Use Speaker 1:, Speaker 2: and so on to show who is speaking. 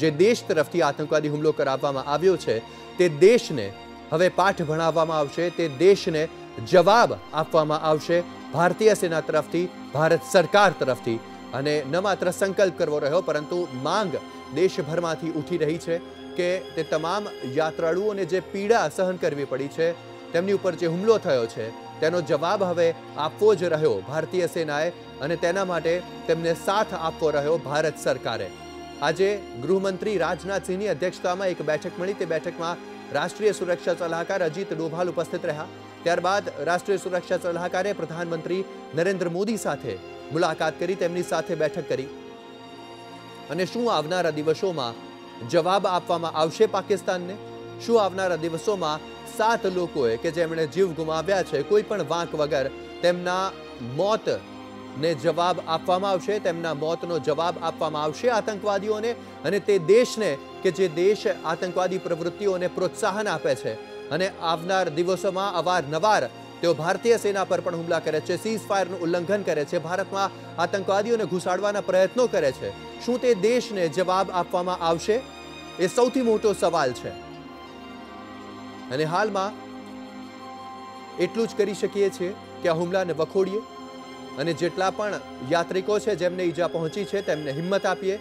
Speaker 1: જે દેશ તરફથી આતંકવાદી હુમલો કરાવવામાં આવ્યો છે તે દેશને હવે પાઠ ભણાવવામાં આવશે, તે દેશને જવાબ આપવામાં આવશે ભારતીય સેના તરફથી, ભારત સરકાર તરફથી। અને ન માત્ર સંકલ્પ કરવો રહ્યો પરંતુ માંગ દેશભરમાંથી ઉઠી રહી છે કે તે તમામ યાત્રાળુઓને જે પીડા સહન કરવી પડી છે, તેમની ઉપર જે હુમલો થયો છે તેનો જવાબ હવે આપવો જ રહ્યો ભારતીય સેનાએ અને તેના માટે તેમને સાથ આપવો રહ્યો ભારત સરકારે। આજે ગૃહમંત્રી રાજનાથસિંહની અધ્યક્ષતામાં એક બેઠક મળી, તે બેઠકમાં રાષ્ટ્રીય સુરક્ષા સલાહકાર અજીત ડોભાલ ઉપસ્થિત રહ્યા। ત્યારબાદ રાષ્ટ્રીય સુરક્ષા સલાહકારે પ્રધાનમંત્રી નરેન્દ્ર મોદી સાથે મુલાકાત કરી, તેમની સાથે બેઠક કરી અને શું આવનારા દિવસોમાં જવાબ આપવામાં આવશે પાકિસ્તાનને? શું આવનારા દિવસોમાં 7 લોકોએ કે જેમણે જીવ ગુમાવ્યા છે કોઈ પણ વાંક વગર તેમના મોતને જવાબ આપવામાં આવશે, તેમના મોતનો જવાબ આપવામાં આવશે આતંકવાદીઓને અને તે દેશને કે જે દેશ આતંકવાદી પ્રવૃત્તિઓને પ્રોત્સાહન આપે છે અને આવનાર દિવસોમાં અવારનવાર તેઓ ભારતીય સેના પર પણ હુમલા કરે છે, સીઝ ફાયરનું ઉલ્લંઘન કરે છે, ભારતમાં આતંકવાદીઓને ઘુસાડવાના પ્રયત્નો કરે છે। શું તે દેશને જવાબ આપવામાં આવશે? એ સૌથી મોટો સવાલ છે અને હાલમાં એટલું જ કરી શકીએ છીએ કે આ હુમલાને વખોડીએ અને જેટલા પણ યાત્રિકો છે જેમને ઈજા પહોંચી છે તેમને હિંમત આપીએ।